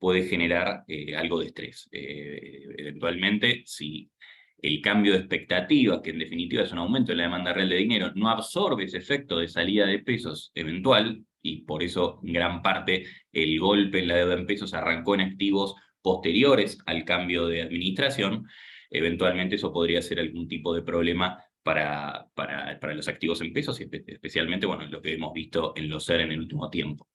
puede generar algo de estrés. Eventualmente, si el cambio de expectativas, que en definitiva es un aumento de la demanda real de dinero, no absorbe ese efecto de salida de pesos eventual, y por eso en gran parte el golpe en la deuda en pesos arrancó en activos posteriores al cambio de administración, eventualmente eso podría ser algún tipo de problema para los activos en pesos, y especialmente bueno, lo que hemos visto en los SER en el último tiempo.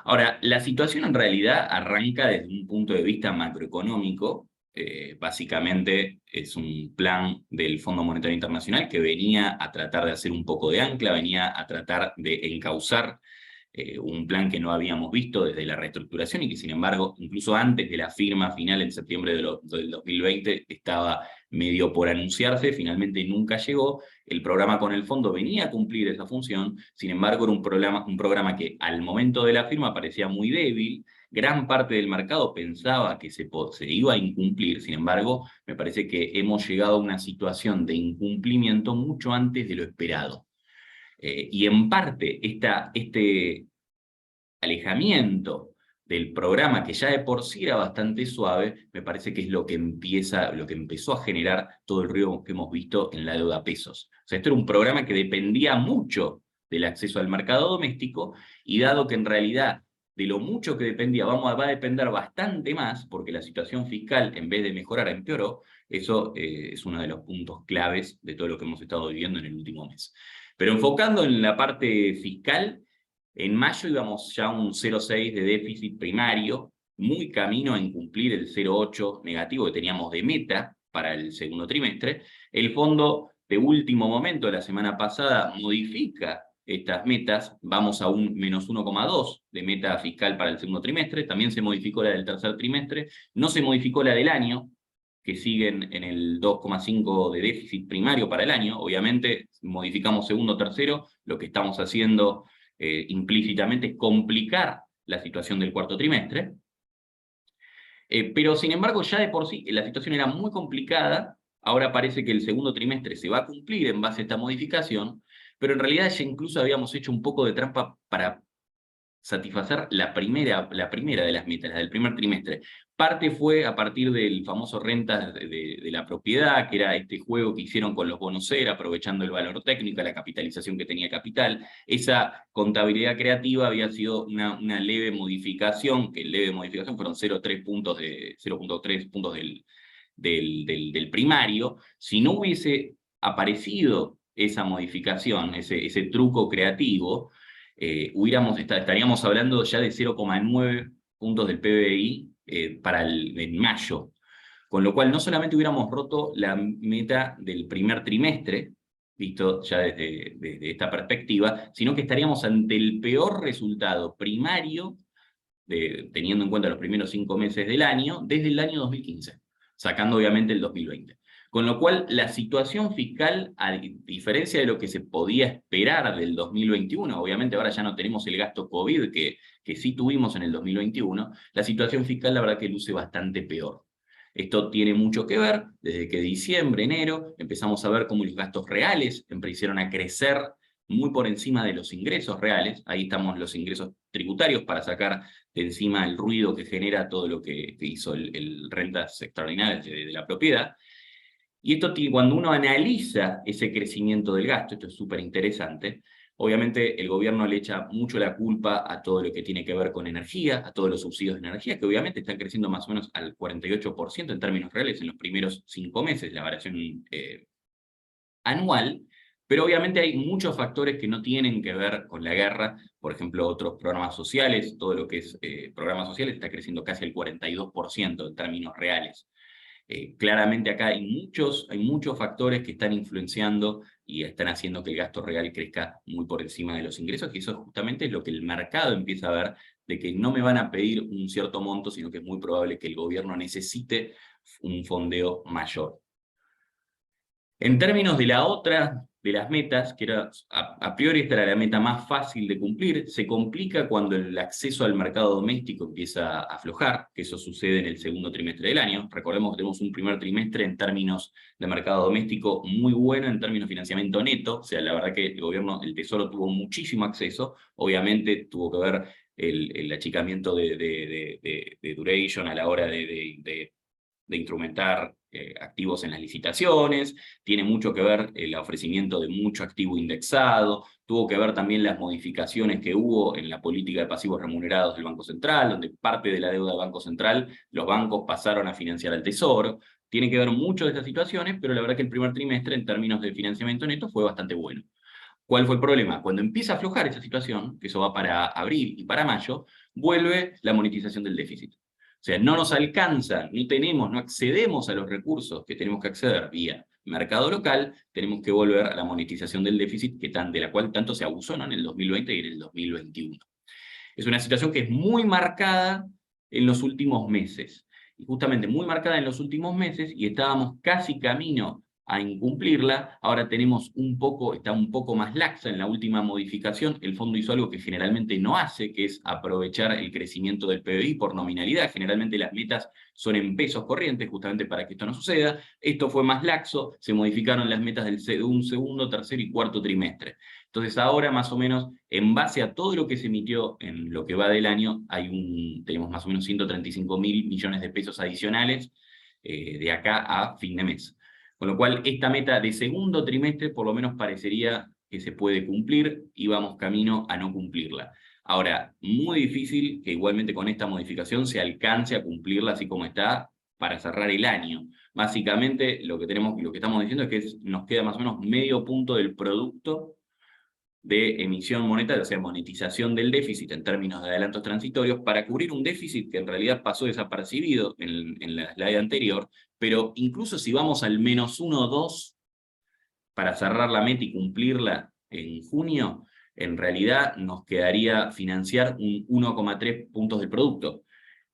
Ahora, la situación en realidad arranca desde un punto de vista macroeconómico. Básicamente es un plan del Fondo Monetario Internacional que venía a tratar de hacer un poco de ancla, venía a tratar de encauzar un plan que no habíamos visto desde la reestructuración y que sin embargo, incluso antes de la firma final en septiembre del 2020, estaba medio por anunciarse, finalmente nunca llegó. El programa con el fondo venía a cumplir esa función, sin embargo era un programa que al momento de la firma parecía muy débil, gran parte del mercado pensaba que se iba a incumplir, sin embargo, me parece que hemos llegado a una situación de incumplimiento mucho antes de lo esperado. Y en parte este alejamiento del programa, que ya de por sí era bastante suave, me parece que es lo que empezó a generar todo el ruido que hemos visto en la deuda a pesos. O sea, esto era un programa que dependía mucho del acceso al mercado doméstico, y dado que en realidad de lo mucho que dependía va a depender bastante más, porque la situación fiscal en vez de mejorar empeoró, eso es uno de los puntos claves de todo lo que hemos estado viviendo en el último mes. Pero enfocando en la parte fiscal, en mayo íbamos ya a un 0,6 de déficit primario, muy camino a incumplir el 0,8 negativo que teníamos de meta para el segundo trimestre. El fondo de último momento, la semana pasada, modifica estas metas, vamos a un menos 1,2 de meta fiscal para el segundo trimestre, también se modificó la del tercer trimestre, no se modificó la del año, que siguen en el 2,5 de déficit primario para el año. Obviamente, modificamos segundo, tercero, lo que estamos haciendo implícitamente es complicar la situación del cuarto trimestre. Pero sin embargo, ya de por sí la situación era muy complicada. Ahora parece que el segundo trimestre se va a cumplir en base a esta modificación, pero en realidad ya incluso habíamos hecho un poco de trampa para satisfacer la primera de las metas, la del primer trimestre. Parte fue a partir del famoso rentas de la propiedad, que era este juego que hicieron con los bonos SER, aprovechando el valor técnico, la capitalización que tenía capital. Esa contabilidad creativa había sido una leve modificación, que leve modificación fueron 0,3 puntos, 0,3 puntos del primario. Si no hubiese aparecido esa modificación, ese truco creativo, estaríamos hablando ya de 0,9 puntos del PBI en mayo, con lo cual no solamente hubiéramos roto la meta del primer trimestre, visto ya desde esta perspectiva, sino que estaríamos ante el peor resultado primario, teniendo en cuenta los primeros 5 meses del año, desde el año 2015, sacando obviamente el 2020. Con lo cual, la situación fiscal, a diferencia de lo que se podía esperar del 2021, obviamente ahora ya no tenemos el gasto COVID que sí tuvimos en el 2021, la situación fiscal la verdad que luce bastante peor. Esto tiene mucho que ver, desde que diciembre, enero, empezamos a ver cómo los gastos reales empezaron a crecer muy por encima de los ingresos reales. Ahí estamos los ingresos tributarios para sacar de encima el ruido que genera todo lo que hizo el rentas extraordinarias de la propiedad. Y esto, cuando uno analiza ese crecimiento del gasto, esto es súper interesante, obviamente el gobierno le echa mucho la culpa a todo lo que tiene que ver con energía, a todos los subsidios de energía, que obviamente están creciendo más o menos al 48% en términos reales en los primeros 5 meses, la variación anual, pero obviamente hay muchos factores que no tienen que ver con la guerra, por ejemplo, otros programas sociales, todo lo que es programas sociales está creciendo casi al 42% en términos reales. Claramente acá hay muchos factores que están influenciando y están haciendo que el gasto real crezca muy por encima de los ingresos, y eso justamente es lo que el mercado empieza a ver, de que no me van a pedir un cierto monto, sino que es muy probable que el gobierno necesite un fondeo mayor. En términos de la otra de las metas, que era, a priori esta era la meta más fácil de cumplir, se complica cuando el acceso al mercado doméstico empieza a aflojar, que eso sucede en el segundo trimestre del año. Recordemos que tenemos un primer trimestre en términos de mercado doméstico muy bueno, en términos de financiamiento neto, o sea, la verdad que el gobierno, el Tesoro tuvo muchísimo acceso, obviamente tuvo que ver el achicamiento de duration a la hora de instrumentar activos en las licitaciones, tiene mucho que ver el ofrecimiento de mucho activo indexado, tuvo que ver también las modificaciones que hubo en la política de pasivos remunerados del Banco Central, donde parte de la deuda del Banco Central, los bancos pasaron a financiar al Tesoro, tiene que ver mucho de estas situaciones, pero la verdad que el primer trimestre en términos de financiamiento neto fue bastante bueno. ¿Cuál fue el problema? Cuando empieza a aflojar esa situación, que eso va para abril y para mayo, vuelve la monetización del déficit. O sea, no nos alcanza, no accedemos a los recursos que tenemos que acceder vía mercado local, tenemos que volver a la monetización del déficit de la cual tanto se abusó, ¿no?, en el 2020 y en el 2021. Es una situación que es muy marcada en los últimos meses. Y justamente muy marcada en los últimos meses, y estábamos casi camino a incumplirla, ahora está un poco más laxa en la última modificación. El fondo hizo algo que generalmente no hace, que es aprovechar el crecimiento del PBI por nominalidad. Generalmente las metas son en pesos corrientes, justamente para que esto no suceda. Esto fue más laxo, se modificaron las metas de un segundo, tercer y cuarto trimestre. Entonces ahora más o menos, en base a todo lo que se emitió en lo que va del año, tenemos más o menos 135.000 millones de pesos adicionales de acá a fin de mes. Con lo cual, esta meta de segundo trimestre por lo menos parecería que se puede cumplir y vamos camino a no cumplirla. Ahora, muy difícil que igualmente con esta modificación se alcance a cumplirla así como está para cerrar el año. Básicamente lo que estamos diciendo es que nos queda más o menos medio punto del producto de emisión monetaria, o sea, monetización del déficit en términos de adelantos transitorios, para cubrir un déficit que en realidad pasó desapercibido en la slide anterior, pero incluso si vamos al menos 1,2 para cerrar la meta y cumplirla en junio, en realidad nos quedaría financiar un 1,3 puntos del producto.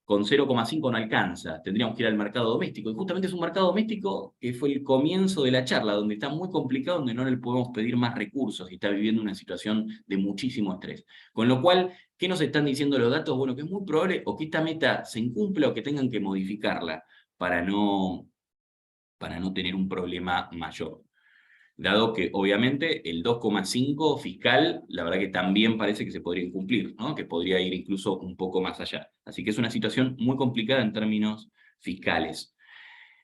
Con 0,5 no alcanza, tendríamos que ir al mercado doméstico, y justamente es un mercado doméstico que fue el comienzo de la charla, donde está muy complicado, donde no le podemos pedir más recursos, y está viviendo una situación de muchísimo estrés. Con lo cual, ¿qué nos están diciendo los datos? Bueno, que es muy probable o que esta meta se incumpla o que tengan que modificarla para no tener un problema mayor. Dado que obviamente el 2,5 fiscal, la verdad que también parece que se podría incumplir, ¿no?, que podría ir incluso un poco más allá. Así que es una situación muy complicada en términos fiscales.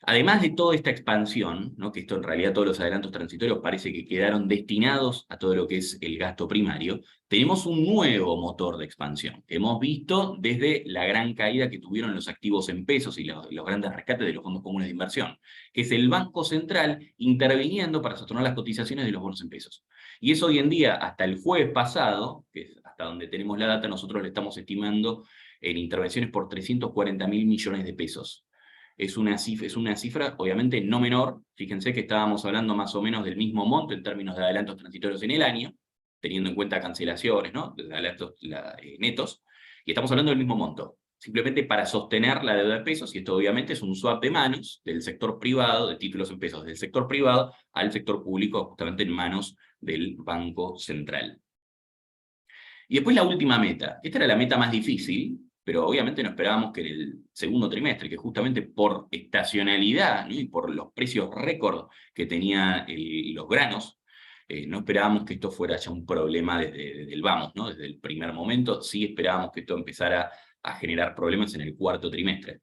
Además de toda esta expansión, ¿no?, que esto en realidad todos los adelantos transitorios parece que quedaron destinados a todo lo que es el gasto primario, tenemos un nuevo motor de expansión que hemos visto desde la gran caída que tuvieron los activos en pesos y los grandes rescates de los fondos comunes de inversión, que es el Banco Central interviniendo para sostener las cotizaciones de los bonos en pesos. Y eso hoy en día, hasta el jueves pasado, que es hasta donde tenemos la data, nosotros le estamos estimando en intervenciones por 340.000 millones de pesos. Es una cifra obviamente no menor. Fíjense que estábamos hablando más o menos del mismo monto en términos de adelantos transitorios en el año, teniendo en cuenta cancelaciones, ¿no?, de adelantos netos, y estamos hablando del mismo monto, simplemente para sostener la deuda de pesos, y esto obviamente es un swap de manos del sector privado, de títulos en pesos del sector privado al sector público, justamente en manos del Banco Central. Y después la última meta. Esta era la meta más difícil, pero obviamente no esperábamos que en el segundo trimestre, que justamente por estacionalidad, ¿no?, y por los precios récord que tenían los granos, no esperábamos que esto fuera ya un problema desde el vamos, ¿no?, desde el primer momento. Sí esperábamos que esto empezara a generar problemas en el cuarto trimestre.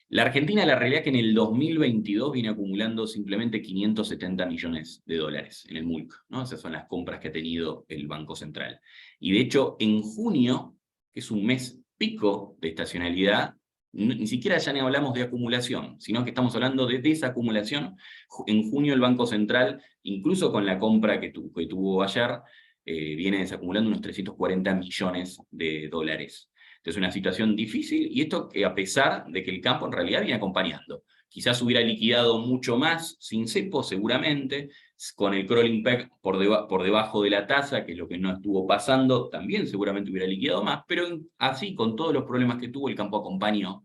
La Argentina, la realidad es que en el 2022 viene acumulando simplemente 570 millones de dólares en el MULC, ¿no? Esas son las compras que ha tenido el Banco Central. Y de hecho, en junio, que es un mes pico de estacionalidad, ni siquiera ya ni hablamos de acumulación, sino que estamos hablando de desacumulación. En junio el Banco Central, incluso con la compra que tuvo ayer, viene desacumulando unos 340 millones de dólares. Entonces, una situación difícil, y esto que a pesar de que el campo en realidad viene acompañando. Quizás hubiera liquidado mucho más sin cepo, seguramente, con el crawling peg por debajo de la tasa, que es lo que no estuvo pasando, también seguramente hubiera liquidado más, pero así, con todos los problemas que tuvo, el campo acompañó.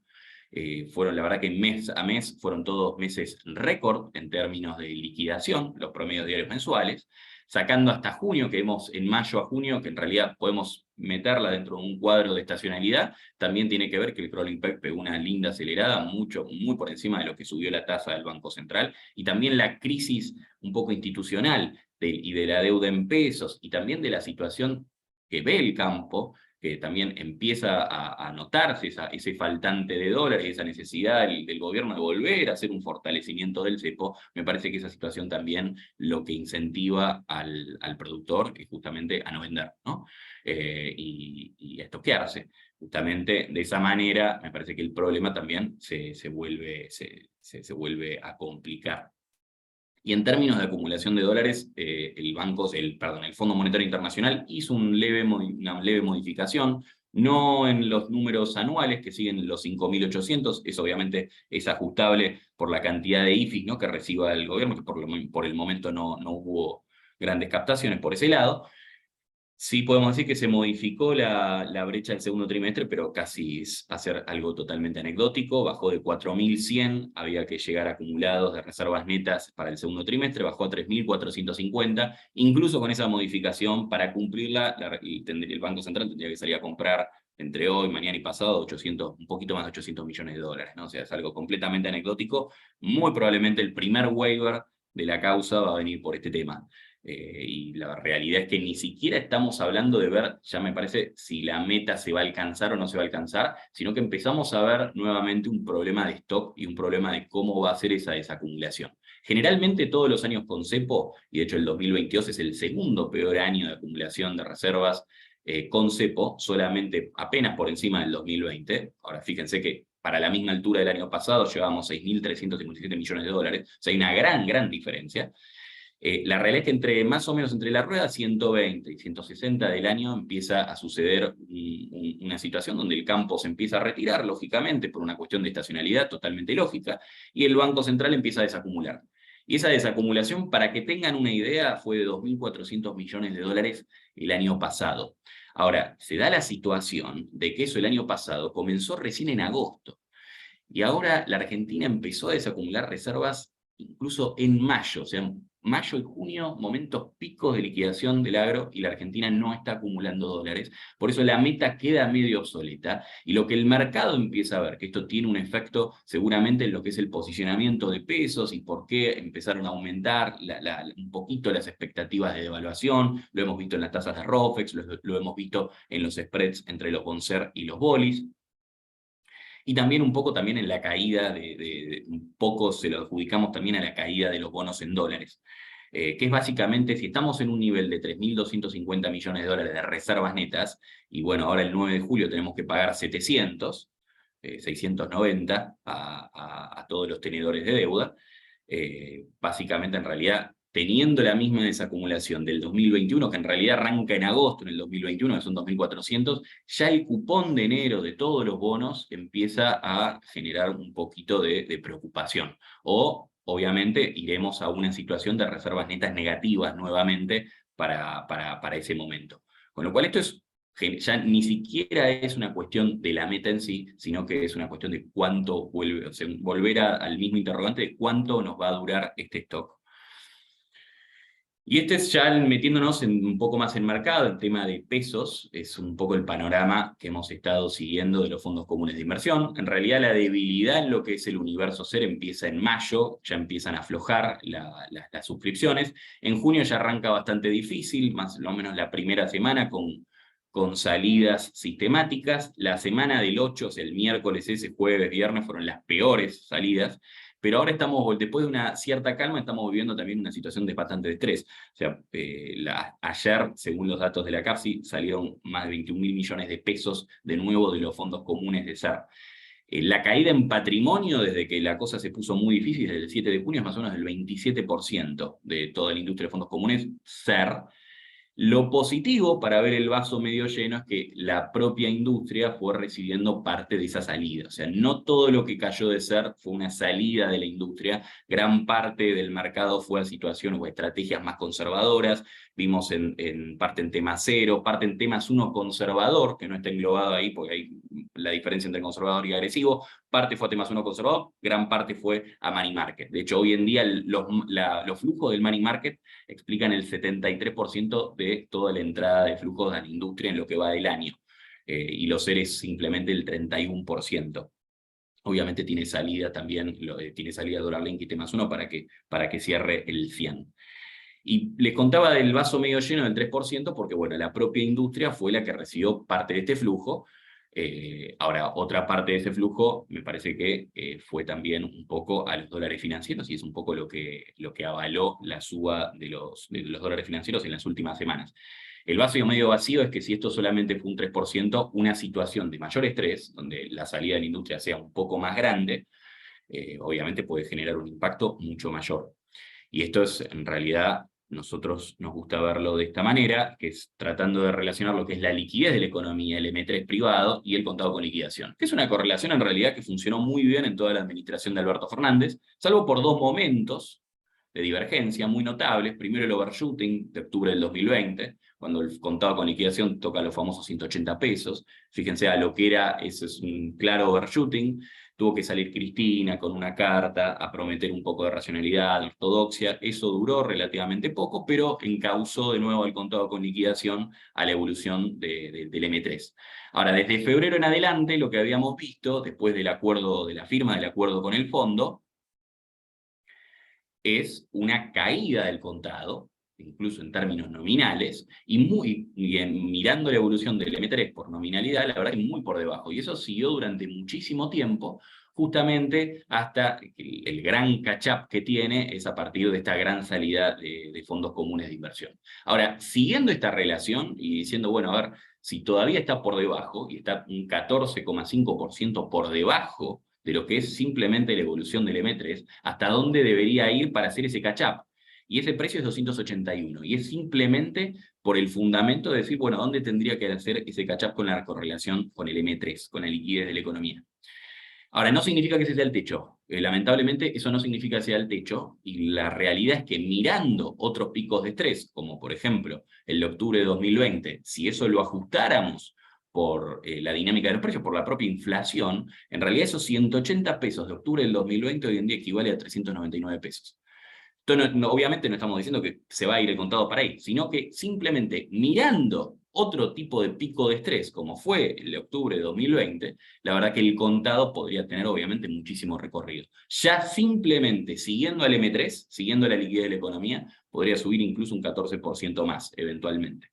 Fueron, la verdad que mes a mes, fueron todos meses récord en términos de liquidación, los promedios diarios mensuales, sacando hasta junio, que vemos en mayo a junio, que en realidad podemos meterla dentro de un cuadro de estacionalidad. También tiene que ver que el crawling peg pegó una linda acelerada, muy por encima de lo que subió la tasa del Banco Central, y también la crisis un poco institucional y de la deuda en pesos, y también de la situación que ve el campo, que también empieza a notarse ese faltante de dólares, esa necesidad del gobierno de volver a hacer un fortalecimiento del cepo, me parece que esa situación también lo que incentiva al productor es justamente a no vender, ¿no? Y a estoquearse. Justamente de esa manera, me parece que el problema también se vuelve a complicar. Y en términos de acumulación de dólares, el Fondo Monetario Internacional hizo una leve modificación, no en los números anuales que siguen los 5.800, eso obviamente es ajustable por la cantidad de IFIs, ¿no?, que reciba el gobierno, que por el momento no hubo grandes captaciones por ese lado. Sí podemos decir que se modificó la brecha del segundo trimestre, pero casi va a ser algo totalmente anecdótico. Bajó de 4.100, había que llegar acumulados de reservas netas para el segundo trimestre, bajó a 3.450. Incluso con esa modificación, para cumplirla, el Banco Central tendría que salir a comprar entre hoy, mañana y pasado un poquito más de 800 millones de dólares, ¿no? O sea, es algo completamente anecdótico. Muy probablemente el primer waiver de la causa va a venir por este tema. Y la realidad es que ni siquiera estamos hablando de ver, ya me parece, si la meta se va a alcanzar o no se va a alcanzar, sino que empezamos a ver nuevamente un problema de stock y un problema de cómo va a ser esa desacumulación. Generalmente todos los años con cepo, y de hecho el 2022 es el segundo peor año de acumulación de reservas con cepo, solamente apenas por encima del 2020. Ahora fíjense que para la misma altura del año pasado llevábamos 6.357 millones de dólares, o sea, hay una gran diferencia. La realidad es que más o menos entre la rueda 120 y 160 del año empieza a suceder una situación donde el campo se empieza a retirar, lógicamente, por una cuestión de estacionalidad totalmente lógica, y el Banco Central empieza a desacumular. Y esa desacumulación, para que tengan una idea, fue de 2.400 millones de dólares el año pasado. Ahora, se da la situación de que eso el año pasado comenzó recién en agosto, y ahora la Argentina empezó a desacumular reservas incluso en mayo, o sea, mayo y junio, momentos picos de liquidación del agro, y la Argentina no está acumulando dólares. Por eso la meta queda medio obsoleta, y lo que el mercado empieza a ver, que esto tiene un efecto seguramente en lo que es el posicionamiento de pesos y por qué empezaron a aumentar un poquito las expectativas de devaluación. Lo hemos visto en las tasas de ROFEX, lo hemos visto en los spreads entre los bonser y los bolis. Y también un poco también en la caída un poco se lo adjudicamos también a la caída de los bonos en dólares, que es básicamente, si estamos en un nivel de 3.250 millones de dólares de reservas netas, y bueno, ahora el 9 de julio tenemos que pagar 690 a todos los tenedores de deuda, básicamente en realidad teniendo la misma desacumulación del 2021, que en realidad arranca en agosto en el 2021, que son 2.400, ya el cupón de enero de todos los bonos empieza a generar un poquito de preocupación. O, obviamente, iremos a una situación de reservas netas negativas nuevamente para ese momento. Con lo cual esto ya ni siquiera es una cuestión de la meta en sí, sino que es una cuestión de cuánto vuelve, o sea, volver al mismo interrogante de cuánto nos va a durar este stock. Y este es ya metiéndonos un poco más en mercado, el tema de pesos, es un poco el panorama que hemos estado siguiendo de los fondos comunes de inversión. En realidad la debilidad en lo que es el universo SER empieza en mayo, ya empiezan a aflojar las suscripciones. En junio ya arranca bastante difícil, más o menos la primera semana con salidas sistemáticas. La semana del 8, o sea, el miércoles, ese jueves, viernes, fueron las peores salidas. Pero ahora después de una cierta calma, estamos viviendo también una situación de bastante estrés. O sea, ayer, según los datos de la CAPSI, salieron más de 21.000 millones de pesos de nuevo de los fondos comunes de SER. La caída en patrimonio, desde que la cosa se puso muy difícil, desde el 7 de junio, es más o menos del 27% de toda la industria de fondos comunes, SER. Lo positivo para ver el vaso medio lleno es que la propia industria fue recibiendo parte de esa salida. O sea, no todo lo que cayó de SER fue una salida de la industria. Gran parte del mercado fue a situaciones o estrategias más conservadoras. Vimos en parte en tema cero, parte en temas 1 conservador, que no está englobado ahí porque hay la diferencia entre conservador y agresivo. Parte fue a temas 1 conservador, gran parte fue a money market. De hecho, hoy en día los flujos del money market explican el 73% de toda la entrada de flujos a la industria en lo que va del año. Y los seres simplemente el 31%. Obviamente tiene salida también, tiene salida dólar link y temas 1 para que cierre el 100. Y les contaba del vaso medio lleno del 3% porque, bueno, la propia industria fue la que recibió parte de este flujo. Ahora, otra parte de ese flujo me parece que fue también un poco a los dólares financieros y es un poco lo que avaló la suba de los dólares financieros en las últimas semanas. El vaso medio vacío es que si esto solamente fue un 3%, una situación de mayor estrés, donde la salida de la industria sea un poco más grande, obviamente puede generar un impacto mucho mayor. Y esto es, en realidad, nosotros nos gusta verlo de esta manera, que es tratando de relacionar lo que es la liquidez de la economía, el M3 privado y el contado con liquidación, que es una correlación en realidad que funcionó muy bien en toda la administración de Alberto Fernández, salvo por dos momentos de divergencia muy notables. Primero el overshooting de octubre del 2020, cuando el contado con liquidación toca los famosos 180 pesos. Fíjense a lo que era, eso es un claro overshooting. Tuvo que salir Cristina con una carta a prometer un poco de racionalidad, de ortodoxia. Eso duró relativamente poco, pero encauzó de nuevo el contado con liquidación a la evolución del M3. Ahora, desde febrero en adelante, lo que habíamos visto, después del acuerdo, de la firma del acuerdo con el fondo, es una caída del contado, incluso en términos nominales, y mirando la evolución del M3 por nominalidad, la verdad que muy por debajo. Y eso siguió durante muchísimo tiempo, justamente hasta el gran catch-up que tiene es a partir de esta gran salida de fondos comunes de inversión. Ahora, siguiendo esta relación y diciendo, bueno, a ver, si todavía está por debajo, y está un 14,5% por debajo de lo que es simplemente la evolución del M3, hasta dónde debería ir para hacer ese catch-up. Y ese precio es 281, y es simplemente por el fundamento de decir, bueno, ¿dónde tendría que hacer ese catch-up con la correlación con el M3, con la liquidez de la economía? Ahora, no significa que ese sea el techo. Lamentablemente, eso no significa que sea el techo, y la realidad es que mirando otros picos de estrés, como por ejemplo el de octubre de 2020, si eso lo ajustáramos por la dinámica de los precios, por la propia inflación, en realidad esos 180 pesos de octubre del 2020 hoy en día equivale a 399 pesos. Entonces, obviamente no estamos diciendo que se va a ir el contado para ahí, sino que simplemente mirando otro tipo de pico de estrés, como fue el de octubre de 2020, la verdad que el contado podría tener obviamente muchísimo recorrido. Ya simplemente siguiendo al M3, siguiendo la liquidez de la economía, podría subir incluso un 14% más, eventualmente.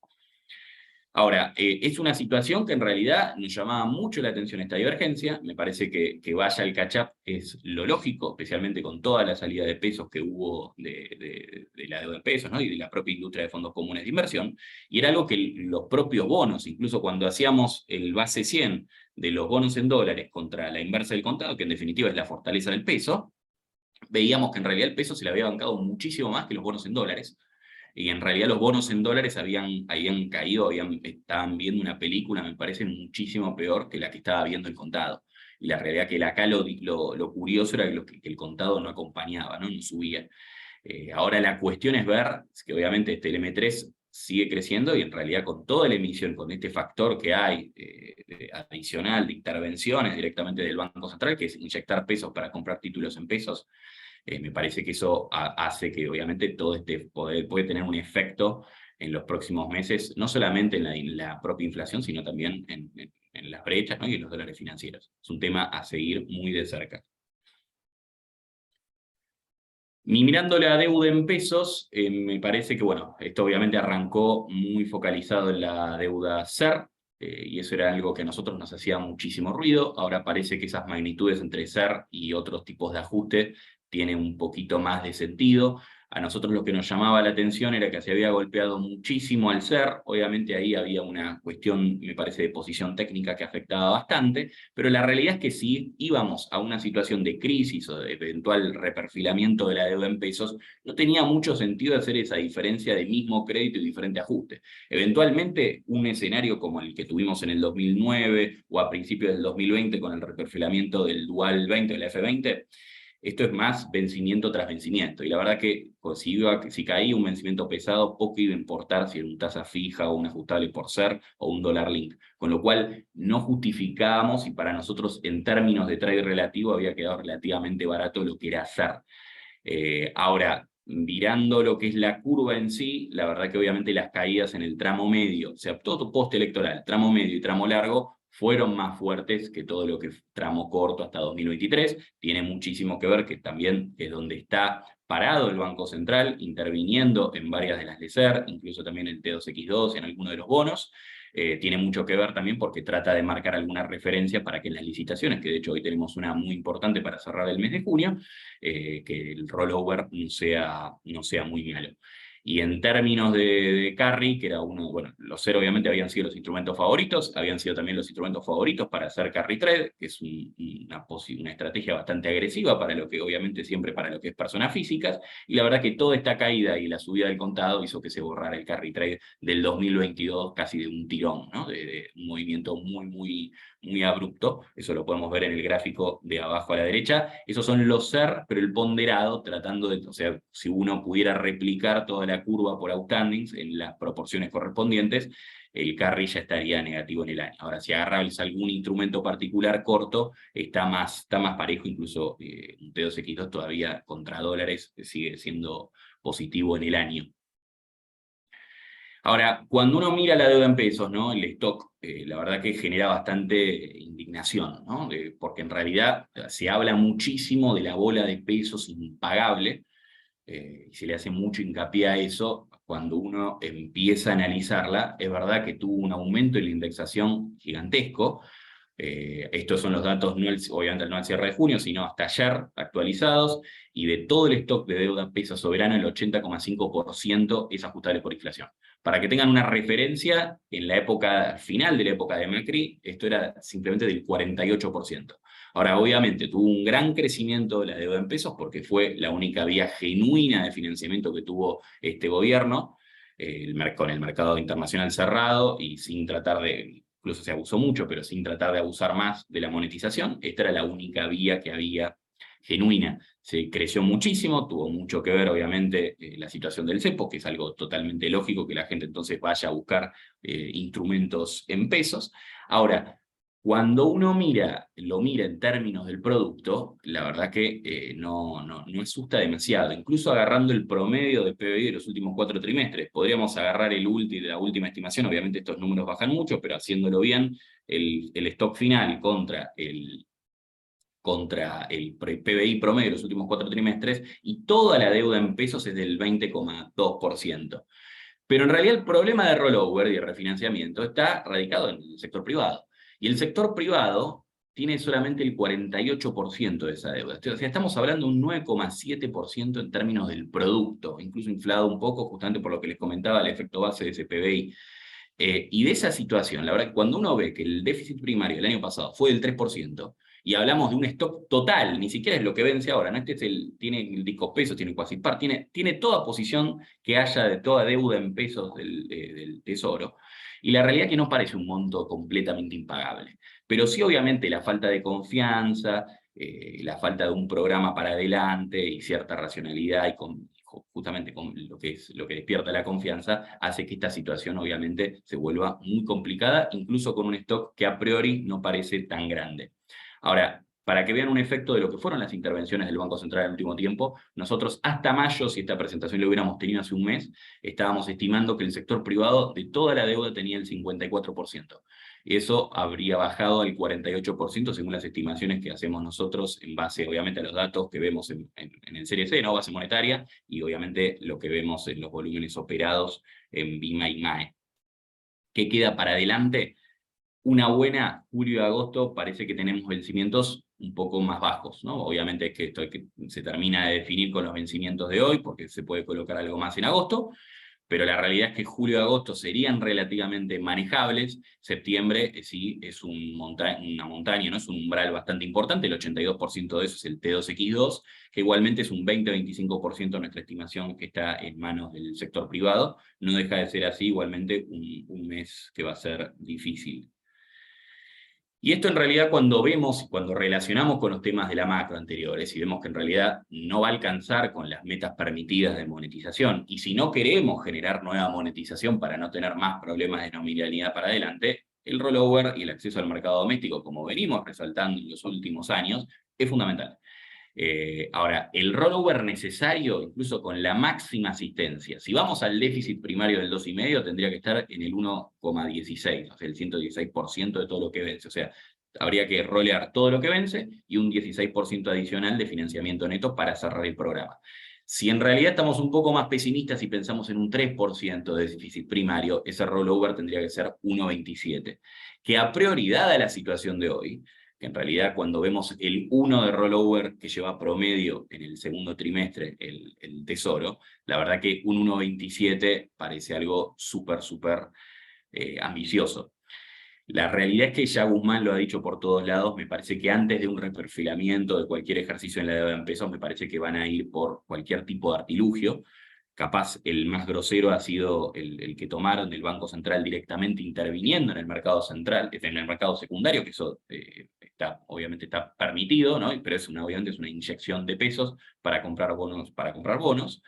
Ahora, es una situación que en realidad nos llamaba mucho la atención esta divergencia. Me parece que vaya al catch-up es lo lógico, especialmente con toda la salida de pesos que hubo de la deuda en pesos, ¿no? Y de la propia industria de fondos comunes de inversión. Y era algo que los propios bonos, incluso cuando hacíamos el base 100 de los bonos en dólares contra la inversa del contado, que en definitiva es la fortaleza del peso, veíamos que en realidad el peso se le había bancado muchísimo más que los bonos en dólares. Y en realidad los bonos en dólares habían caído, estaban viendo una película, me parece, muchísimo peor que la que estaba viendo el contado. Y la realidad que acá lo curioso era que el contado no acompañaba, no subía. Ahora la cuestión es ver que obviamente este M3 sigue creciendo y en realidad con toda la emisión, con este factor que hay adicional de intervenciones directamente del Banco Central, que es inyectar pesos para comprar títulos en pesos, me parece que eso hace que obviamente todo este puede tener un efecto en los próximos meses, no solamente en la propia inflación, sino también en las brechas, ¿no? Y en los dólares financieros. Es un tema a seguir muy de cerca. Y mirando la deuda en pesos, me parece que, bueno, esto obviamente arrancó muy focalizado en la deuda SER, y eso era algo que a nosotros nos hacía muchísimo ruido. Ahora parece que esas magnitudes entre SER y otros tipos de ajuste tienen un poquito más de sentido. A nosotros lo que nos llamaba la atención era que se había golpeado muchísimo al SER. Obviamente ahí había una cuestión, me parece, de posición técnica que afectaba bastante, pero la realidad es que si íbamos a una situación de crisis o de eventual reperfilamiento de la deuda en pesos, no tenía mucho sentido hacer esa diferencia de mismo crédito y diferente ajuste. Eventualmente, un escenario como el que tuvimos en el 2009 o a principios del 2020 con el reperfilamiento del Dual 20 o el F20, esto es más vencimiento tras vencimiento. Y la verdad que si caía un vencimiento pesado, poco iba a importar si era una tasa fija o un ajustable por SER o un dólar link. Con lo cual no justificábamos y para nosotros en términos de trade relativo había quedado relativamente barato lo que era SER. Ahora, mirando lo que es la curva en sí, la verdad que obviamente las caídas en el tramo medio, o sea, todo post-electoral, tramo medio y tramo largo, fueron más fuertes que todo lo que tramo corto hasta 2023. Tiene muchísimo que ver que también es donde está parado el Banco Central, interviniendo en varias de las LECER, incluso también en T2X2 y en algunos de los bonos. Tiene mucho que ver también porque trata de marcar alguna referencia para que en las licitaciones, que de hecho hoy tenemos una muy importante para cerrar el mes de junio, que el rollover no sea muy malo. Y en términos de carry, que era uno, bueno, los cero obviamente habían sido los instrumentos favoritos, habían sido también los instrumentos favoritos para hacer carry trade, que es una estrategia bastante agresiva para lo que, obviamente, siempre para lo que es personas físicas, y la verdad que toda esta caída y la subida del contado hizo que se borrara el carry trade del 2022 casi de un tirón, ¿no? De un movimiento muy abrupto. Eso lo podemos ver en el gráfico de abajo a la derecha. Esos son los SER, pero el ponderado, tratando de, o sea, si uno pudiera replicar toda la curva por outstandings en las proporciones correspondientes, el carry ya estaría negativo en el año. Ahora, si agarras algún instrumento particular corto, está más parejo, incluso un T2X2 todavía contra dólares sigue siendo positivo en el año. Ahora, cuando uno mira la deuda en pesos, ¿no? El stock, la verdad que genera bastante indignación, ¿no? Porque en realidad se habla muchísimo de la bola de pesos impagable, y se le hace mucho hincapié a eso. Cuando uno empieza a analizarla, es verdad que tuvo un aumento en la indexación gigantesco. Estos son los datos, obviamente no al cierre de junio, sino hasta ayer actualizados, y de todo el stock de deuda peso soberana, el 80,5% es ajustable por inflación. Para que tengan una referencia, en la época final de la época de Macri, esto era simplemente del 48%. Ahora, obviamente, tuvo un gran crecimiento de la deuda en pesos porque fue la única vía genuina de financiamiento que tuvo este gobierno, con el mercado internacional cerrado y sin tratar de, incluso se abusó mucho, pero sin tratar de abusar más de la monetización. Esta era la única vía que había genuina. Se creció muchísimo, tuvo mucho que ver, obviamente, la situación del cepo, que es algo totalmente lógico que la gente entonces vaya a buscar instrumentos en pesos. Ahora, cuando uno lo mira en términos del producto, la verdad que no asusta demasiado. Incluso agarrando el promedio de PBI de los últimos 4 trimestres, podríamos agarrar la última estimación, obviamente estos números bajan mucho, pero haciéndolo bien, el stock final contra el PBI promedio de los últimos 4 trimestres, y toda la deuda en pesos es del 20,2%. Pero en realidad el problema de rollover y de refinanciamiento está radicado en el sector privado. Y el sector privado tiene solamente el 48% de esa deuda. O sea, estamos hablando de un 9,7% en términos del producto, incluso inflado un poco, justamente por lo que les comentaba, el efecto base de ese PBI. Y de esa situación, la verdad que cuando uno ve que el déficit primario del año pasado fue del 3%, y hablamos de un stock total, ni siquiera es lo que vence ahora, ¿no? Tiene el disco pesos, tiene Quasipar, tiene toda posición que haya de toda deuda en pesos del Tesoro. Y la realidad es que no parece un monto completamente impagable. Pero sí, obviamente, la falta de confianza, la falta de un programa para adelante y cierta racionalidad justamente con lo que despierta la confianza, hace que esta situación obviamente se vuelva muy complicada, incluso con un stock que a priori no parece tan grande. Ahora, para que vean un efecto de lo que fueron las intervenciones del Banco Central en el último tiempo, nosotros hasta mayo, si esta presentación la hubiéramos tenido hace un mes, estábamos estimando que el sector privado de toda la deuda tenía el 54%. Eso habría bajado al 48% según las estimaciones que hacemos nosotros en base, obviamente, a los datos que vemos en el Serie C, ¿no? Base monetaria, y obviamente lo que vemos en los volúmenes operados en BIMA y MAE. ¿Qué queda para adelante? Una buena julio y agosto parece que tenemos vencimientos un poco más bajos, ¿no? Obviamente es que esto se termina de definir con los vencimientos de hoy, porque se puede colocar algo más en agosto, pero la realidad es que julio y agosto serían relativamente manejables. Septiembre sí es una montaña, ¿no? Es un umbral bastante importante, el 82% de eso es el T2X2, que igualmente es un 20-25% de nuestra estimación que está en manos del sector privado. No deja de ser así, igualmente un mes que va a ser difícil. Y esto en realidad cuando relacionamos con los temas de la macro anteriores y vemos que en realidad no va a alcanzar con las metas permitidas de monetización, y si no queremos generar nueva monetización para no tener más problemas de nominalidad para adelante, el rollover y el acceso al mercado doméstico, como venimos resaltando en los últimos años, es fundamental. Ahora, el rollover necesario, incluso con la máxima asistencia, si vamos al déficit primario del 2,5, tendría que estar en el 1,16, o sea, el 116% de todo lo que vence. O sea, habría que rolear todo lo que vence y un 16% adicional de financiamiento neto para cerrar el programa. Si en realidad estamos un poco más pesimistas y pensamos en un 3% de déficit primario, ese rollover tendría que ser 1,27, que a priori, dada la situación de hoy, que en realidad cuando vemos el 1 de rollover que lleva promedio en el segundo trimestre el Tesoro, la verdad que un 1,27 parece algo súper ambicioso. La realidad es que ya Guzmán lo ha dicho por todos lados, me parece que antes de un reperfilamiento de cualquier ejercicio en la deuda en pesos, me parece que van a ir por cualquier tipo de artilugio. Capaz el más grosero ha sido el que tomaron del Banco Central directamente interviniendo en el mercado central, en el mercado secundario, que eso obviamente está permitido, ¿no? Pero obviamente es una inyección de pesos para comprar bonos.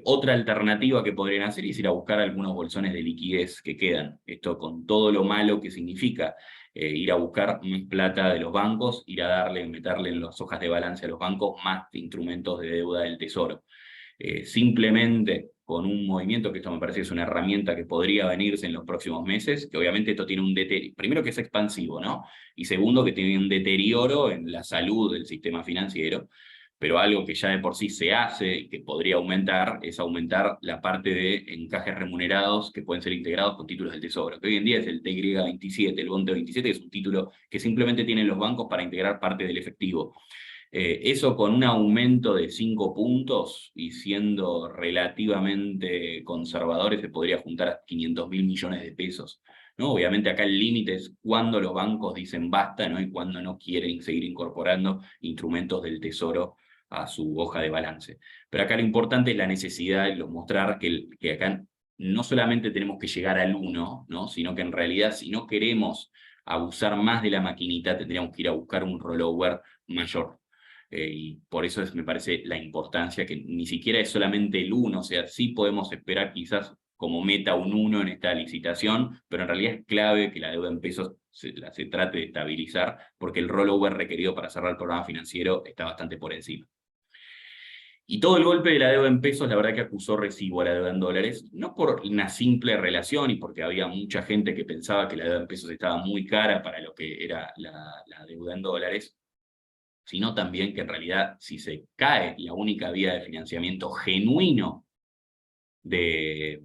Otra alternativa que podrían hacer es ir a buscar algunos bolsones de liquidez que quedan. Esto con todo lo malo que significa ir a buscar más plata de los bancos, ir a meterle en las hojas de balance a los bancos más instrumentos de deuda del Tesoro. Simplemente con un movimiento, que esto me parece que es una herramienta que podría venirse en los próximos meses, que obviamente esto tiene un deterioro, primero que es expansivo, ¿no? Y segundo que tiene un deterioro en la salud del sistema financiero, pero algo que ya de por sí se hace y que podría aumentar, es aumentar la parte de encajes remunerados que pueden ser integrados con títulos del Tesoro, que hoy en día es el TY27, el Bonte 27, que es un título que simplemente tienen los bancos para integrar parte del efectivo. Eso con un aumento de 5 puntos y siendo relativamente conservadores se podría juntar a 500.000 millones de pesos, ¿no? Obviamente acá el límite es cuando los bancos dicen basta, ¿no? Y cuando no quieren seguir incorporando instrumentos del Tesoro a su hoja de balance. Pero acá lo importante es la necesidad de mostrar que acá no solamente tenemos que llegar al 1, ¿no? Sino que en realidad si no queremos abusar más de la maquinita tendríamos que ir a buscar un rollover mayor. Y por eso me parece la importancia que ni siquiera es solamente el 1, o sea, sí podemos esperar quizás como meta un 1 en esta licitación, pero en realidad es clave que la deuda en pesos se trate de estabilizar, porque el rollover requerido para cerrar el programa financiero está bastante por encima. Y todo el golpe de la deuda en pesos, la verdad que acusó recibo a la deuda en dólares, no por una simple relación y porque había mucha gente que pensaba que la deuda en pesos estaba muy cara para lo que era la deuda en dólares, sino también que en realidad si se cae la única vía de financiamiento genuino del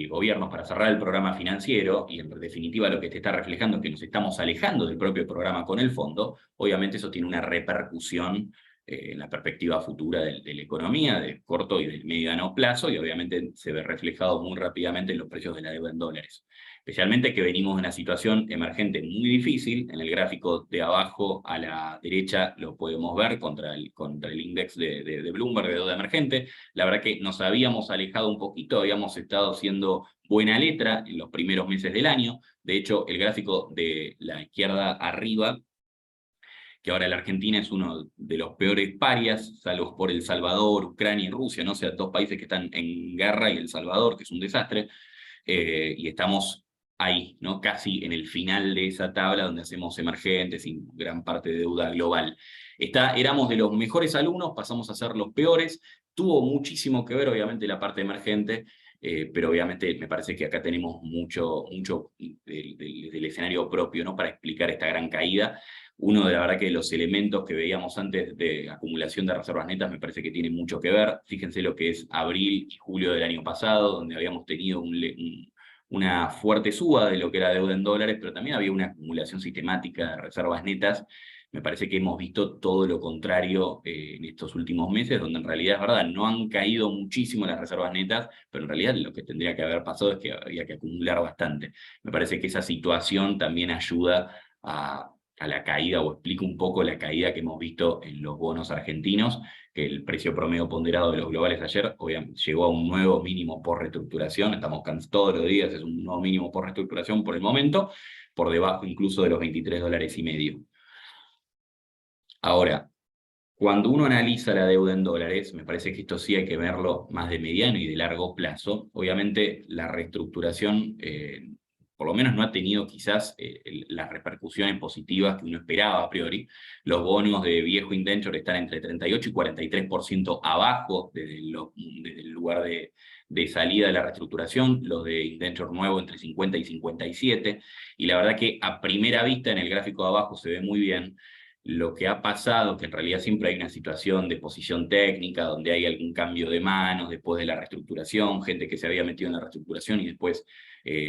gobierno para cerrar el programa financiero, y en definitiva lo que te está reflejando es que nos estamos alejando del propio programa con el fondo, obviamente eso tiene una repercusión en la perspectiva futura de la economía, de corto y de mediano plazo, y obviamente se ve reflejado muy rápidamente en los precios de la deuda en dólares. Especialmente que venimos de una situación emergente muy difícil. En el gráfico de abajo a la derecha lo podemos ver contra el índice de Bloomberg de deuda emergente. La verdad que nos habíamos alejado un poquito, habíamos estado haciendo buena letra en los primeros meses del año. De hecho, el gráfico de la izquierda arriba, que ahora la Argentina es uno de los peores parias, salvo por El Salvador, Ucrania y Rusia, ¿no? O sea, dos países que están en guerra y El Salvador, que es un desastre, y estamos ahí, ¿no? Casi en el final de esa tabla donde hacemos emergentes y gran parte de deuda global. Éramos de los mejores alumnos, pasamos a ser los peores, tuvo muchísimo que ver obviamente la parte emergente, pero obviamente me parece que acá tenemos mucho del escenario propio, ¿no? Para explicar esta gran caída. Uno de la verdad que los elementos que veíamos antes de acumulación de reservas netas me parece que tiene mucho que ver. Fíjense lo que es abril y julio del año pasado, donde habíamos tenido una fuerte suba de lo que era deuda en dólares, pero también había una acumulación sistemática de reservas netas. Me parece que hemos visto todo lo contrario en estos últimos meses, donde en realidad es verdad, no han caído muchísimo las reservas netas, pero en realidad lo que tendría que haber pasado es que había que acumular bastante. Me parece que esa situación también ayuda a la caída, o explica un poco la caída que hemos visto en los bonos argentinos, que el precio promedio ponderado de los globales ayer obviamente llegó a un nuevo mínimo por reestructuración, estamos todos los días, es un nuevo mínimo por reestructuración por el momento, por debajo incluso de los $23,50. Ahora, cuando uno analiza la deuda en dólares, me parece que esto sí hay que verlo más de mediano y de largo plazo. Obviamente la reestructuración por lo menos no ha tenido quizás las repercusiones positivas que uno esperaba a priori. Los bonos de viejo indenture están entre 38 y 43% abajo desde el lugar de salida de la reestructuración, los de indenture nuevo entre 50 y 57, y la verdad que a primera vista en el gráfico de abajo se ve muy bien. Lo que ha pasado, que en realidad siempre hay una situación de posición técnica, donde hay algún cambio de manos después de la reestructuración, gente que se había metido en la reestructuración y después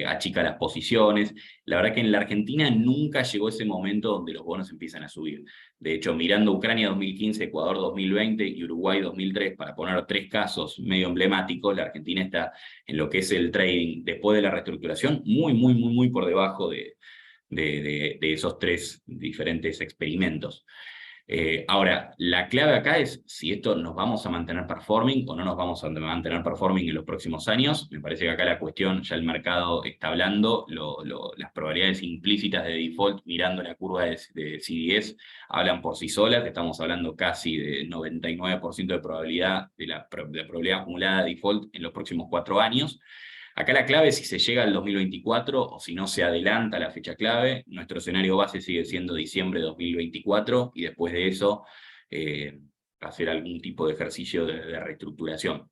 achica las posiciones. La verdad que en la Argentina nunca llegó ese momento donde los bonos empiezan a subir. De hecho, mirando Ucrania 2015, Ecuador 2020 y Uruguay 2003, para poner 3 casos medio emblemáticos, la Argentina está en lo que es el trading después de la reestructuración muy por debajo de esos 3 diferentes experimentos. Ahora, la clave acá es si esto nos vamos a mantener performing o no nos vamos a mantener performing en los próximos años. Me parece que acá la cuestión, ya el mercado está hablando, las probabilidades implícitas de default mirando la curva de CDS hablan por sí solas, que estamos hablando casi de 99% de probabilidad de la probabilidad acumulada de default en los próximos 4 años. Acá la clave es si se llega al 2024 o si no se adelanta la fecha clave. Nuestro escenario base sigue siendo diciembre de 2024 y después de eso hacer algún tipo de ejercicio de reestructuración.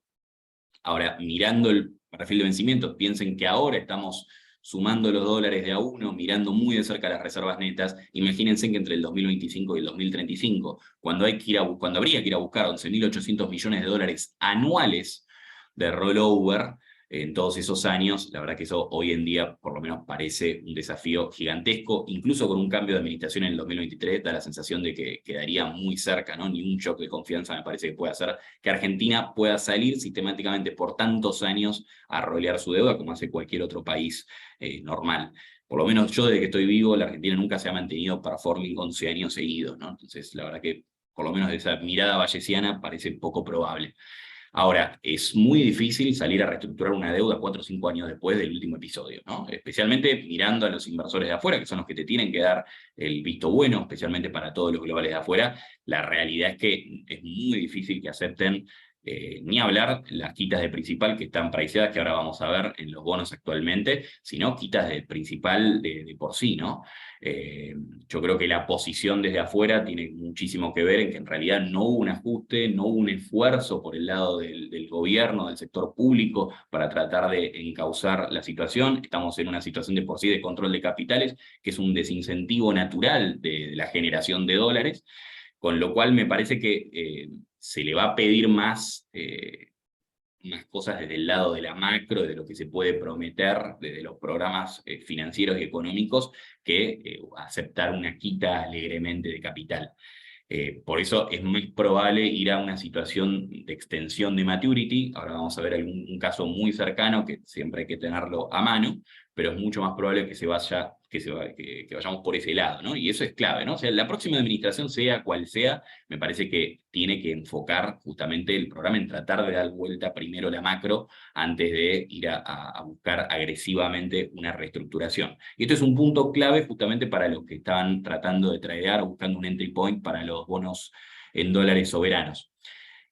Ahora, mirando el perfil de vencimientos, piensen que ahora estamos sumando los dólares de a uno, mirando muy de cerca las reservas netas. Imagínense que entre el 2025 y el 2035, cuando habría que ir a buscar 11.800 millones de dólares anuales de rollover, en todos esos años, la verdad que eso hoy en día por lo menos parece un desafío gigantesco, incluso con un cambio de administración en el 2023, da la sensación de que quedaría muy cerca, ¿no? Ni un shock de confianza me parece que puede hacer que Argentina pueda salir sistemáticamente por tantos años a rolear su deuda como hace cualquier otro país normal. Por lo menos yo desde que estoy vivo, la Argentina nunca se ha mantenido performing 11 años seguidos, ¿no? Entonces la verdad que por lo menos de esa mirada bayesiana parece poco probable. Ahora, es muy difícil salir a reestructurar una deuda 4 o 5 años después del último episodio, ¿no? Especialmente mirando a los inversores de afuera, que son los que te tienen que dar el visto bueno, especialmente para todos los globales de afuera. La realidad es que es muy difícil que acepten ni hablar las quitas de principal que están priceadas, que ahora vamos a ver en los bonos actualmente, sino quitas de principal de por sí, ¿no? Yo creo que la posición desde afuera tiene muchísimo que ver en que en realidad no hubo un ajuste, no hubo un esfuerzo por el lado del gobierno, del sector público, para tratar de encauzar la situación. Estamos en una situación de por sí de control de capitales, que es un desincentivo natural de la generación de dólares, con lo cual me parece que se le va a pedir más cosas desde el lado de la macro, de lo que se puede prometer desde los programas financieros y económicos, que aceptar una quita alegremente de capital. Por eso es muy probable ir a una situación de extensión de maturity. Ahora vamos a ver un caso muy cercano que siempre hay que tenerlo a mano, pero es mucho más probable que vayamos por ese lado, ¿no? Y eso es clave, ¿no? O sea, la próxima administración, sea cual sea, me parece que tiene que enfocar justamente el programa en tratar de dar vuelta primero la macro antes de ir a buscar agresivamente una reestructuración. Y esto es un punto clave justamente para los que estaban tratando de tradear o buscando un entry point para los bonos en dólares soberanos.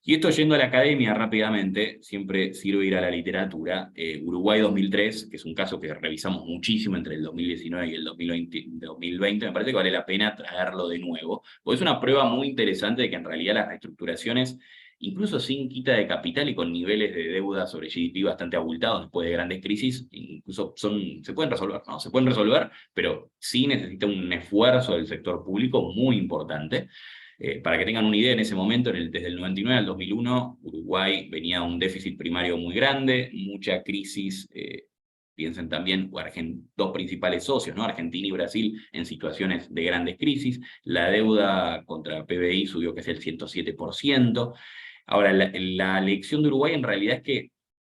Y esto yendo a la academia rápidamente, siempre sirve ir a la literatura. Uruguay 2003, que es un caso que revisamos muchísimo entre el 2019 y el 2020, me parece que vale la pena traerlo de nuevo, porque es una prueba muy interesante de que en realidad las reestructuraciones, incluso sin quita de capital y con niveles de deuda sobre GDP bastante abultados después de grandes crisis, incluso se pueden resolver, ¿no? Se pueden resolver, pero sí necesita un esfuerzo del sector público muy importante. Para que tengan una idea, en ese momento, desde el 99 al 2001, Uruguay venía a un déficit primario muy grande, mucha crisis. Piensen también, dos principales socios, ¿no? Argentina y Brasil, en situaciones de grandes crisis. La deuda contra PBI subió casi el 107%. Ahora, la lección de Uruguay en realidad es que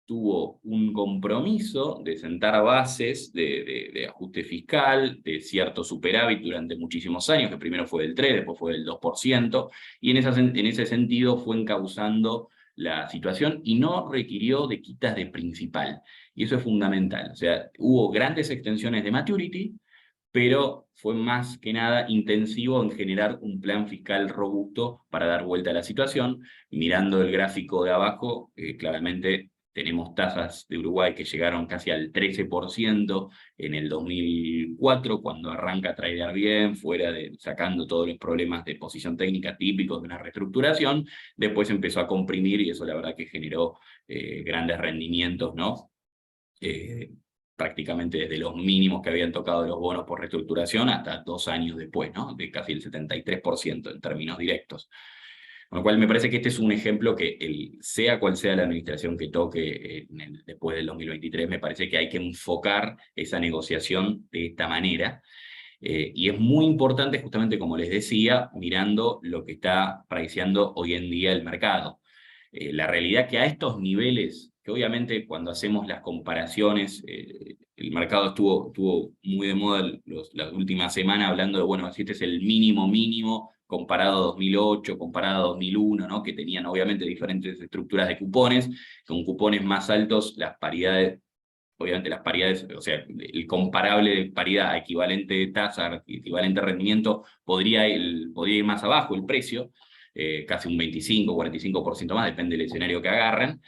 tuvo un compromiso de sentar bases de ajuste fiscal, de cierto superávit durante muchísimos años, que primero fue del 3, después fue del 2%, y en ese sentido fue encauzando la situación y no requirió de quitas de principal. Y eso es fundamental. O sea, hubo grandes extensiones de maturity, pero fue más que nada intensivo en generar un plan fiscal robusto para dar vuelta a la situación. Mirando el gráfico de abajo, claramente tenemos tasas de Uruguay que llegaron casi al 13% en el 2004, cuando arranca a tradear bien, sacando todos los problemas de posición técnica típicos de una reestructuración. Después empezó a comprimir y eso la verdad que generó grandes rendimientos, ¿no? Prácticamente desde los mínimos que habían tocado los bonos por reestructuración hasta 2 años después, ¿no? De casi el 73% en términos directos. Con lo cual me parece que este es un ejemplo que, sea cual sea la administración que toque después del 2023, me parece que hay que enfocar esa negociación de esta manera. Y es muy importante, justamente como les decía, mirando lo que está priceando hoy en día el mercado. La realidad que a estos niveles, que obviamente cuando hacemos las comparaciones, el mercado estuvo muy de moda las últimas semanas hablando de, bueno, si este es el mínimo mínimo comparado a 2008, comparado a 2001, ¿no? Que tenían obviamente diferentes estructuras de cupones, con cupones más altos, las paridades, obviamente las paridades, o sea, el comparable de paridad equivalente de tasa, equivalente rendimiento, podría ir más abajo el precio, casi un 25, 45% más, depende del escenario que agarren,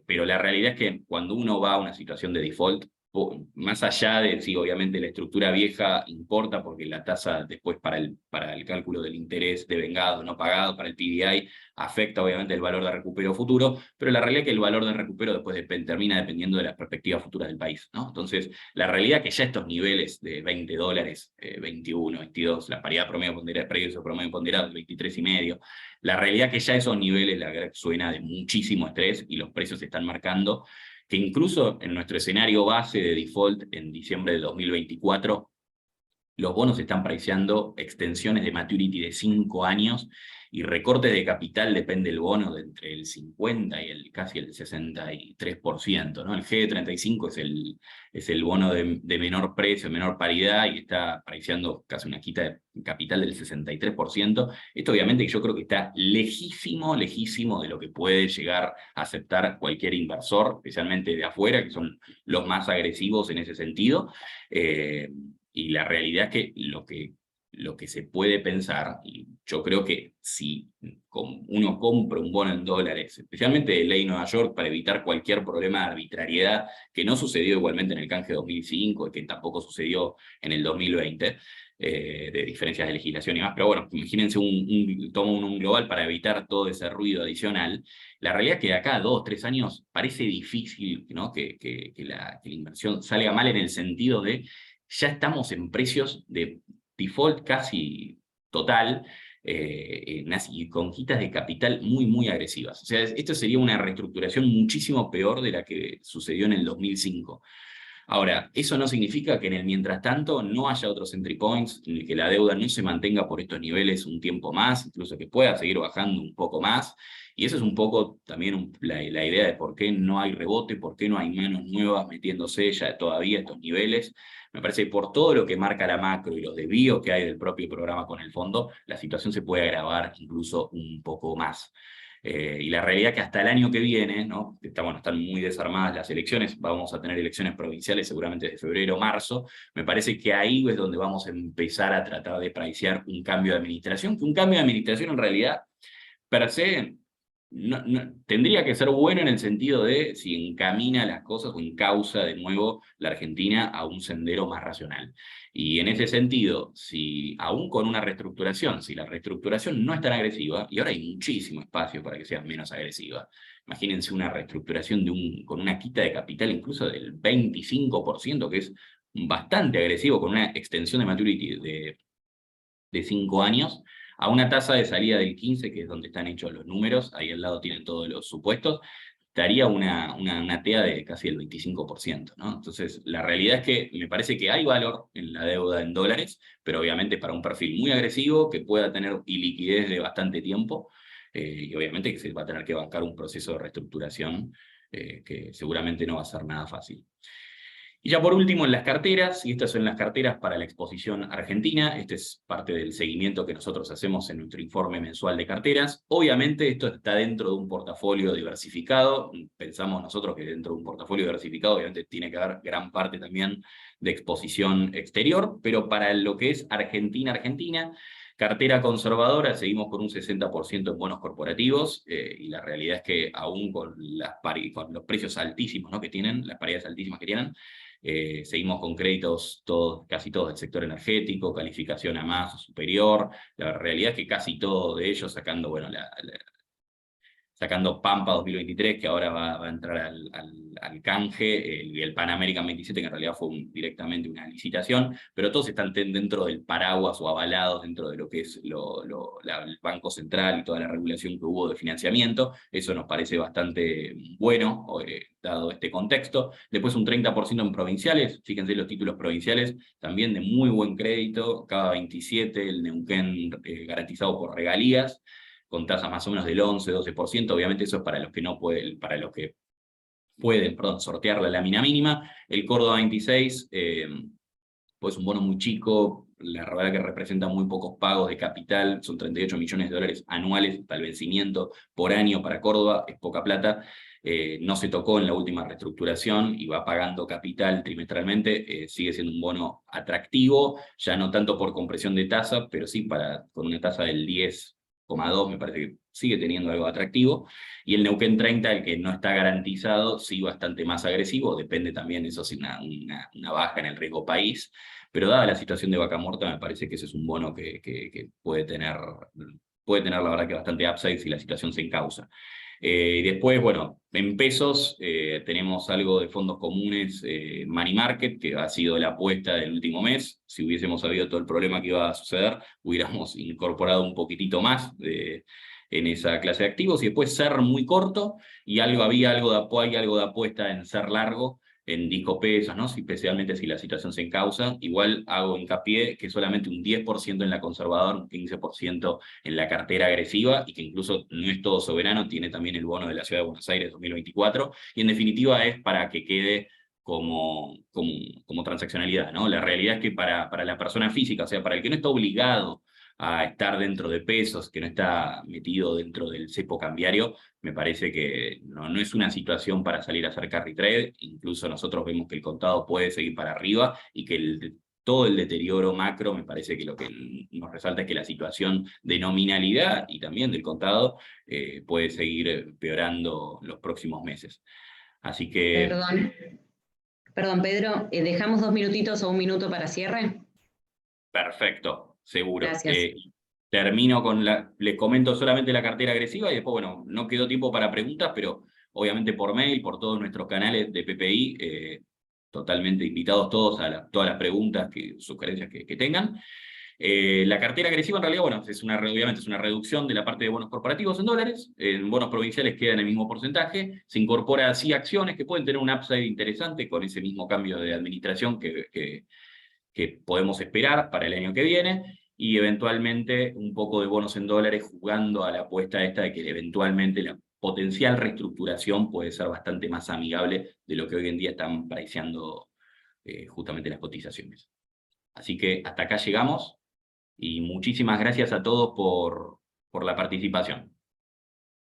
pero la realidad es que cuando uno va a una situación de default, más allá de, sí, obviamente la estructura vieja importa porque la tasa después para el cálculo del interés devengado no pagado, para el PDI, afecta obviamente el valor de recupero futuro, pero la realidad es que el valor de recupero después termina dependiendo de las perspectivas futuras del país, ¿no? Entonces, la realidad es que ya estos niveles de $20, 21, 22, la paridad promedio ponderado, precio promedio ponderado, 23,5, la realidad es que ya esos niveles, la verdad, suena de muchísimo estrés y los precios se están marcando, que incluso en nuestro escenario base de default en diciembre de 2024, los bonos están priceando extensiones de maturity de 5 años y recortes de capital, depende del bono, de entre el 50 y casi el 63%, ¿no? El G35 es el bono de menor precio, menor paridad, y está priceando casi una quita de capital del 63%. Esto obviamente yo creo que está lejísimo de lo que puede llegar a aceptar cualquier inversor, especialmente de afuera, que son los más agresivos en ese sentido. Y la realidad es que lo que se puede pensar, y yo creo que si uno compra un bono en dólares, especialmente de ley Nueva York, para evitar cualquier problema de arbitrariedad, que no sucedió igualmente en el canje 2005, y que tampoco sucedió en el 2020, de diferencias de legislación y más, pero bueno, imagínense tomo un global para evitar todo ese ruido adicional. La realidad es que de acá a 2, 3 años parece difícil, ¿no? que la inversión salga mal en el sentido de ya estamos en precios de default casi total, y con quitas de capital muy agresivas. O sea, esto sería una reestructuración muchísimo peor de la que sucedió en el 2005. Ahora, eso no significa que en el mientras tanto no haya otros entry points, que la deuda no se mantenga por estos niveles un tiempo más, incluso que pueda seguir bajando un poco más. Y eso es un poco también la idea de por qué no hay rebote, por qué no hay manos nuevas metiéndose ya todavía a estos niveles. Me parece que por todo lo que marca la macro y los desvíos que hay del propio programa con el fondo, la situación se puede agravar incluso un poco más. Y la realidad es que hasta el año que viene, ¿no? Están muy desarmadas las elecciones, vamos a tener elecciones provinciales seguramente de febrero o marzo, me parece que ahí es donde vamos a empezar a tratar de pricear un cambio de administración, que un cambio de administración en realidad per se tendría que ser bueno en el sentido de si encamina las cosas o encausa de nuevo la Argentina a un sendero más racional. Y en ese sentido, si aún con una reestructuración, si la reestructuración no es tan agresiva, y ahora hay muchísimo espacio para que sea menos agresiva, imagínense una reestructuración con una quita de capital incluso del 25%, que es bastante agresivo, con una extensión de maturity de 5 años, a una tasa de salida del 15, que es donde están hechos los números, ahí al lado tienen todos los supuestos, daría una TEA de casi el 25%, ¿no? Entonces, la realidad es que me parece que hay valor en la deuda en dólares, pero obviamente para un perfil muy agresivo, que pueda tener iliquidez de bastante tiempo, y obviamente que se va a tener que bancar un proceso de reestructuración que seguramente no va a ser nada fácil. Y ya por último, en las carteras, y estas son las carteras para la exposición argentina, este es parte del seguimiento que nosotros hacemos en nuestro informe mensual de carteras. Obviamente esto está dentro de un portafolio diversificado, pensamos nosotros que dentro de un portafolio diversificado obviamente tiene que haber gran parte también de exposición exterior, pero para lo que es Argentina, Cartera conservadora, seguimos con un 60% en bonos corporativos, y la realidad es que aún con los precios altísimos, ¿no?, que tienen, las paridades altísimas que tienen, seguimos con créditos casi todos del sector energético, calificación A más o superior. La realidad es que casi todos de ellos, sacando, bueno, sacando Pampa 2023, que ahora va a entrar al canje, y el Pan American 27, que en realidad fue directamente una licitación, pero todos están dentro del paraguas o avalados dentro de lo que es el Banco Central y toda la regulación que hubo de financiamiento. Eso nos parece bastante bueno, dado este contexto. Después un 30% en provinciales, fíjense los títulos provinciales, también de muy buen crédito, cada 27, el Neuquén garantizado por regalías, con tasas más o menos del 11-12%, obviamente eso es para los que no pueden, para los que pueden, perdón, sortear la lámina mínima. El Córdoba 26, pues un bono muy chico, la verdad que representa muy pocos pagos de capital, son 38 millones de dólares anuales para el vencimiento por año para Córdoba, es poca plata. No se tocó en la última reestructuración y va pagando capital trimestralmente, sigue siendo un bono atractivo, ya no tanto por compresión de tasa, pero sí con una tasa del 10,2, me parece que sigue teniendo algo atractivo. Y el Neuquén 30, el que no está garantizado, sí bastante más agresivo, depende también, eso sí, una baja en el riesgo país, pero dada la situación de vaca muerta, me parece que ese es un bono que puede tener la verdad que bastante upside si la situación se encausa. Y después, bueno, en pesos tenemos algo de fondos comunes, Money Market, que ha sido la apuesta del último mes. Si hubiésemos sabido todo el problema que iba a suceder, hubiéramos incorporado un poquitito más en esa clase de activos. Y después ser muy corto, y había algo de apoyo, algo de apuesta en ser largo, en disco pesos, ¿no? Especialmente si la situación se encausa. Igual hago hincapié que solamente un 10% en la conservadora, un 15% en la cartera agresiva, y que incluso no es todo soberano, tiene también el bono de la Ciudad de Buenos Aires 2024, y en definitiva es para que quede como transaccionalidad, ¿no? La realidad es que para la persona física, o sea, para el que no está obligado a estar dentro de pesos, que no está metido dentro del cepo cambiario, me parece que no es una situación para salir a hacer carry trade. Incluso nosotros vemos que el contado puede seguir para arriba, y que todo el deterioro macro, me parece que lo que nos resalta es que la situación de nominalidad y también del contado puede seguir empeorando los próximos meses. Así que... Perdón, Pedro, ¿dejamos 2 minutitos o 1 minuto para cierre? Perfecto, seguro. Gracias. Termino les comento solamente la cartera agresiva, y después, bueno, no quedó tiempo para preguntas, pero obviamente por mail, por todos nuestros canales de PPI, totalmente invitados todos a todas las preguntas, sugerencias que tengan. La cartera agresiva en realidad, bueno, obviamente es una reducción de la parte de bonos corporativos en dólares. En bonos provinciales queda en el mismo porcentaje. Se incorpora así acciones que pueden tener un upside interesante con ese mismo cambio de administración que podemos esperar para el año que viene, y eventualmente un poco de bonos en dólares, jugando a la apuesta esta de que eventualmente la potencial reestructuración puede ser bastante más amigable de lo que hoy en día están preciando justamente las cotizaciones. Así que hasta acá llegamos, y muchísimas gracias a todos por la participación.